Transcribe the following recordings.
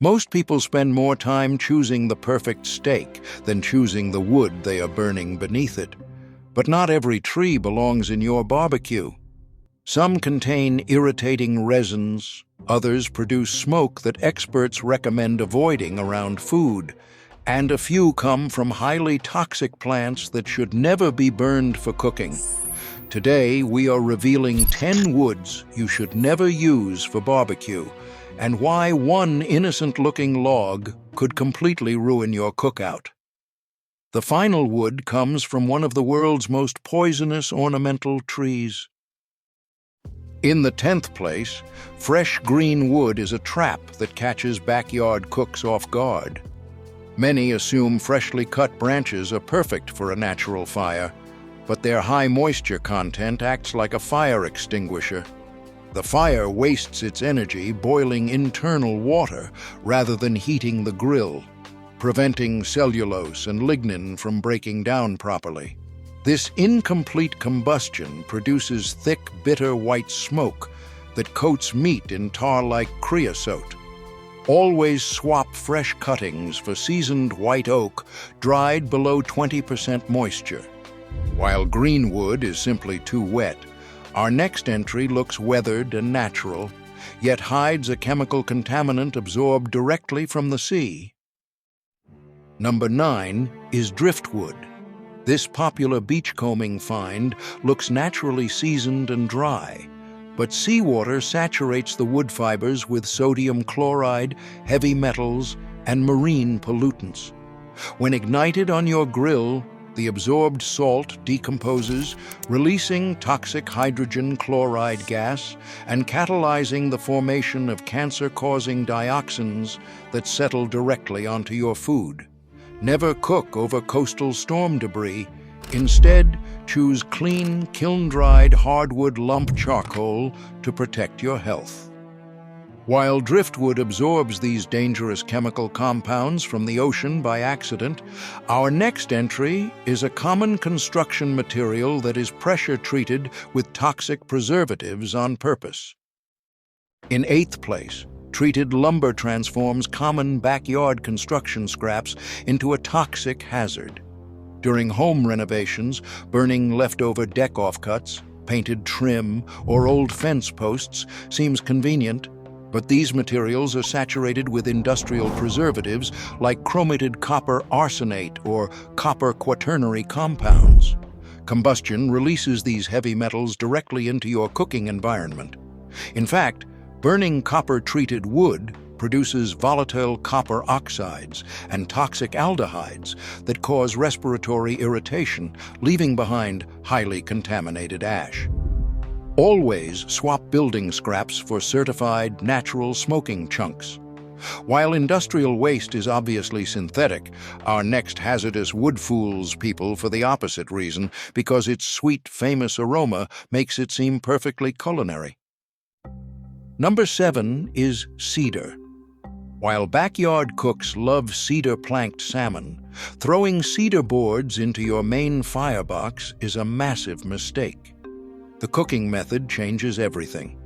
Most people spend more time choosing the perfect steak than choosing the wood they are burning beneath it. But not every tree belongs in your barbecue. Some contain irritating resins, others produce smoke that experts recommend avoiding around food, and a few come from highly toxic plants that should never be burned for cooking. Today, we are revealing 10 woods you should never use for barbecue, and why one innocent-looking log could completely ruin your cookout. The final wood comes from one of the world's most poisonous ornamental trees. In the 10th place, fresh green wood is a trap that catches backyard cooks off guard. Many assume freshly cut branches are perfect for a natural fire, but their high moisture content acts like a fire extinguisher. The fire wastes its energy boiling internal water rather than heating the grill, preventing cellulose and lignin from breaking down properly. This incomplete combustion produces thick, bitter white smoke that coats meat in tar-like creosote. Always swap fresh cuttings for seasoned white oak dried below 20% moisture. While green wood is simply too wet, our next entry looks weathered and natural, yet hides a chemical contaminant absorbed directly from the sea. Number 9 is driftwood. This popular beachcombing find looks naturally seasoned and dry, but seawater saturates the wood fibers with sodium chloride, heavy metals, and marine pollutants. When ignited on your grill, the absorbed salt decomposes, releasing toxic hydrogen chloride gas and catalyzing the formation of cancer-causing dioxins that settle directly onto your food. Never cook over coastal storm debris. Instead, choose clean, kiln-dried hardwood lump charcoal to protect your health. While driftwood absorbs these dangerous chemical compounds from the ocean by accident, our next entry is a common construction material that is pressure-treated with toxic preservatives on purpose. In 8th place, treated lumber transforms common backyard construction scraps into a toxic hazard. During home renovations, burning leftover deck offcuts, painted trim, or old fence posts seems convenient, but these materials are saturated with industrial preservatives like chromated copper arsenate or copper quaternary compounds. Combustion releases these heavy metals directly into your cooking environment. In fact, burning copper-treated wood produces volatile copper oxides and toxic aldehydes that cause respiratory irritation, leaving behind highly contaminated ash. Always swap building scraps for certified natural smoking chunks. While industrial waste is obviously synthetic, our next hazardous wood fools people for the opposite reason, because its sweet, famous aroma makes it seem perfectly culinary. Number 7 is cedar. While backyard cooks love cedar-planked salmon, throwing cedar boards into your main firebox is a massive mistake. The cooking method changes everything.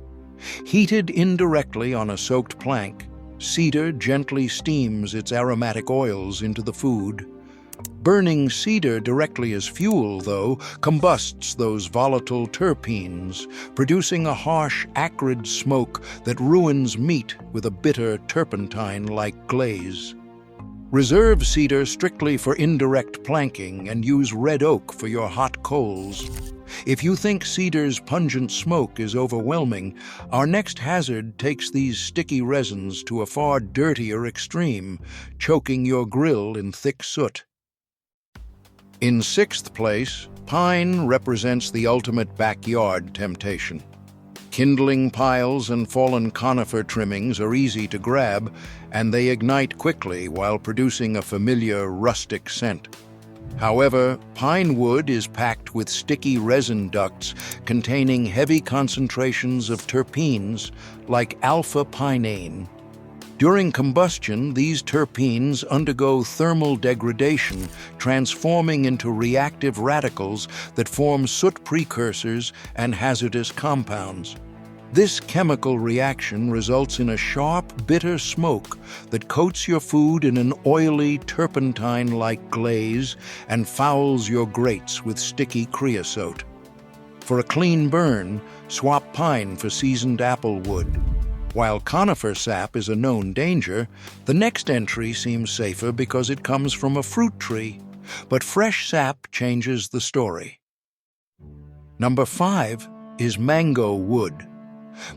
Heated indirectly on a soaked plank, cedar gently steams its aromatic oils into the food. Burning cedar directly as fuel, though, combusts those volatile terpenes, producing a harsh, acrid smoke that ruins meat with a bitter turpentine-like glaze. Reserve cedar strictly for indirect planking and use red oak for your hot coals. If you think cedar's pungent smoke is overwhelming, our next hazard takes these sticky resins to a far dirtier extreme, choking your grill in thick soot. In 6th place, pine represents the ultimate backyard temptation. Kindling piles and fallen conifer trimmings are easy to grab, and they ignite quickly while producing a familiar rustic scent. However, pine wood is packed with sticky resin ducts containing heavy concentrations of terpenes like alpha-pinene. During combustion, these terpenes undergo thermal degradation, transforming into reactive radicals that form soot precursors and hazardous compounds. This chemical reaction results in a sharp, bitter smoke that coats your food in an oily, turpentine-like glaze and fouls your grates with sticky creosote. For a clean burn, swap pine for seasoned apple wood. While conifer sap is a known danger, the next entry seems safer because it comes from a fruit tree. But fresh sap changes the story. Number 5 is mango wood.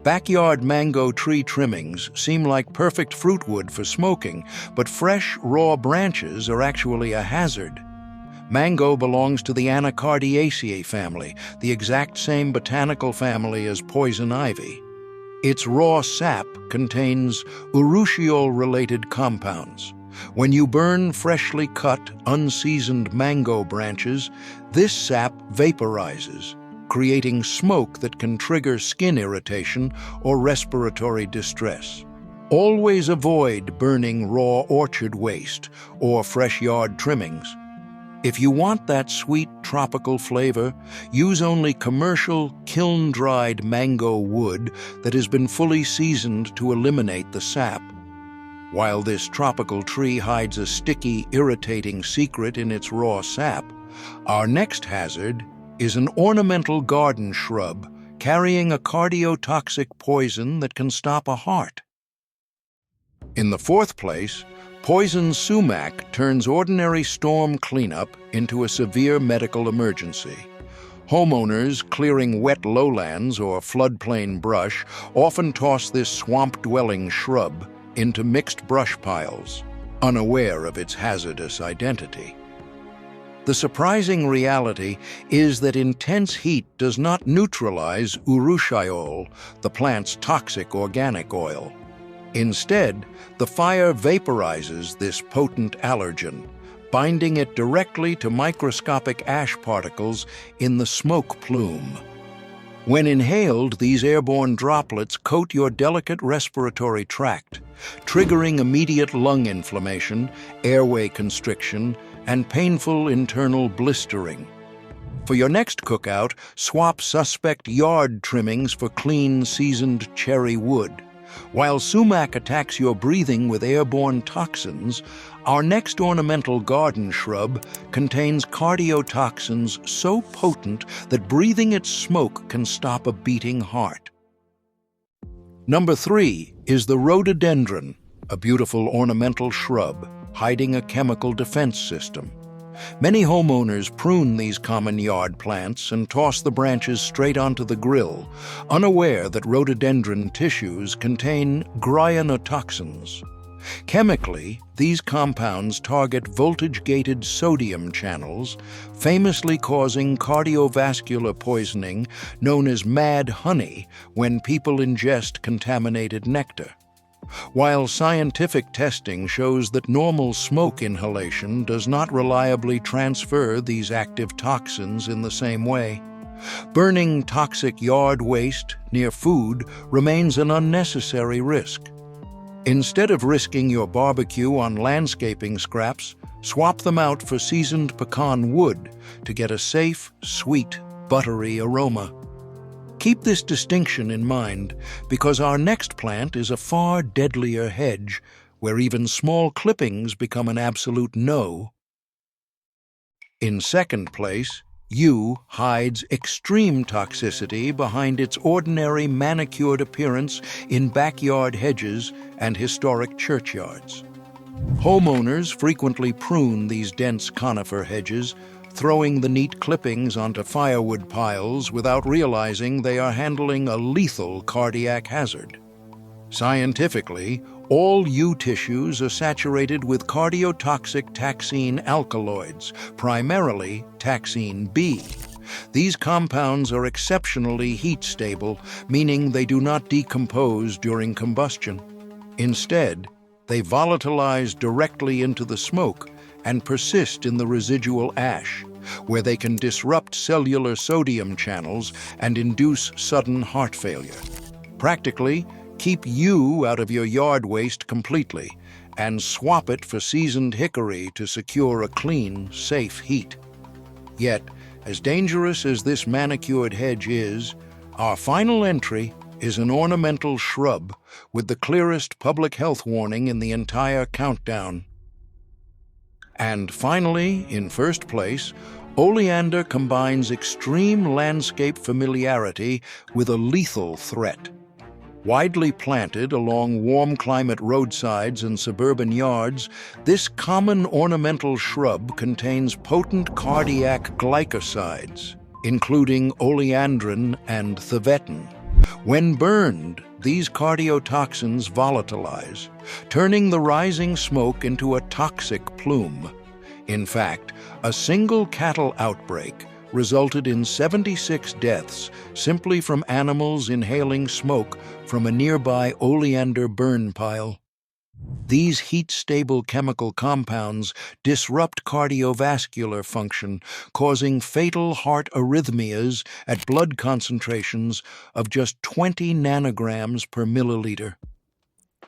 Backyard mango tree trimmings seem like perfect fruit wood for smoking, but fresh, raw branches are actually a hazard. Mango belongs to the Anacardiaceae family, the exact same botanical family as poison ivy. Its raw sap contains urushiol-related compounds. When you burn freshly cut, unseasoned mango branches, this sap vaporizes, creating smoke that can trigger skin irritation or respiratory distress. Always avoid burning raw orchard waste or fresh yard trimmings. If you want that sweet tropical flavor, use only commercial, kiln-dried mango wood that has been fully seasoned to eliminate the sap. While this tropical tree hides a sticky, irritating secret in its raw sap, our next hazard is an ornamental garden shrub carrying a cardiotoxic poison that can stop a heart. In the 4th place, poison sumac turns ordinary storm cleanup into a severe medical emergency. Homeowners clearing wet lowlands or floodplain brush often toss this swamp-dwelling shrub into mixed brush piles, unaware of its hazardous identity. The surprising reality is that intense heat does not neutralize urushiol, the plant's toxic organic oil. Instead, the fire vaporizes this potent allergen, binding it directly to microscopic ash particles in the smoke plume. When inhaled, these airborne droplets coat your delicate respiratory tract, triggering immediate lung inflammation, airway constriction, and painful internal blistering. For your next cookout, swap suspect yard trimmings for clean, seasoned cherry wood. While sumac attacks your breathing with airborne toxins, our next ornamental garden shrub contains cardiotoxins so potent that breathing its smoke can stop a beating heart. Number 3 is the rhododendron, a beautiful ornamental shrub hiding a chemical defense system. Many homeowners prune these common yard plants and toss the branches straight onto the grill, unaware that rhododendron tissues contain toxins. Chemically, these compounds target voltage-gated sodium channels, famously causing cardiovascular poisoning known as mad honey when people ingest contaminated nectar. While scientific testing shows that normal smoke inhalation does not reliably transfer these active toxins in the same way, burning toxic yard waste near food remains an unnecessary risk. Instead of risking your barbecue on landscaping scraps, swap them out for seasoned pecan wood to get a safe, sweet, buttery aroma. Keep this distinction in mind, because our next plant is a far deadlier hedge, where even small clippings become an absolute no. In 2nd place, yew hides extreme toxicity behind its ordinary manicured appearance in backyard hedges and historic churchyards. Homeowners frequently prune these dense conifer hedges, throwing the neat clippings onto firewood piles without realizing they are handling a lethal cardiac hazard. Scientifically, all yew tissues are saturated with cardiotoxic taxine alkaloids, primarily taxine B. These compounds are exceptionally heat-stable, meaning they do not decompose during combustion. Instead, they volatilize directly into the smoke and persist in the residual ash, where they can disrupt cellular sodium channels and induce sudden heart failure. Practically, keep yew out of your yard waste completely and swap it for seasoned hickory to secure a clean, safe heat. Yet, as dangerous as this manicured hedge is, our final entry is an ornamental shrub with the clearest public health warning in the entire countdown. And finally, in first place, oleander combines extreme landscape familiarity with a lethal threat. Widely planted along warm-climate roadsides and suburban yards, this common ornamental shrub contains potent cardiac glycosides, including oleandrin and thevetin. When burned, these cardiotoxins volatilize, turning the rising smoke into a toxic plume. In fact, a single cattle outbreak resulted in 76 deaths simply from animals inhaling smoke from a nearby oleander burn pile. These heat-stable chemical compounds disrupt cardiovascular function, causing fatal heart arrhythmias at blood concentrations of just 20 nanograms per milliliter.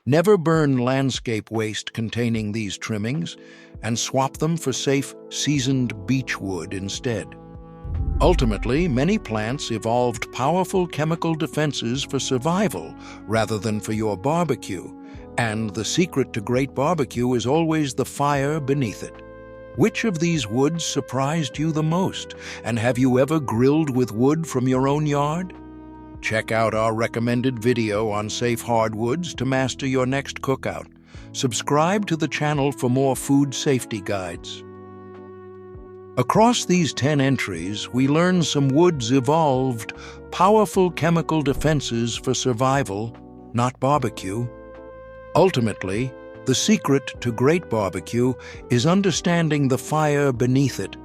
Never burn landscape waste containing these trimmings, and swap them for safe, seasoned beechwood instead. Ultimately, many plants evolved powerful chemical defenses for survival rather than for your barbecue, and the secret to great barbecue is always the fire beneath it. Which of these woods surprised you the most, and have you ever grilled with wood from your own yard? Check out our recommended video on safe hardwoods to master your next cookout. Subscribe to the channel for more food safety guides. Across these 10 entries, we learn some woods evolved powerful chemical defenses for survival, not barbecue. Ultimately, the secret to great barbecue is understanding the fire beneath it.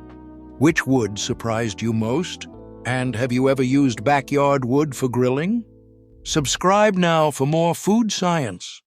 Which wood surprised you most? And have you ever used backyard wood for grilling? Subscribe now for more food science.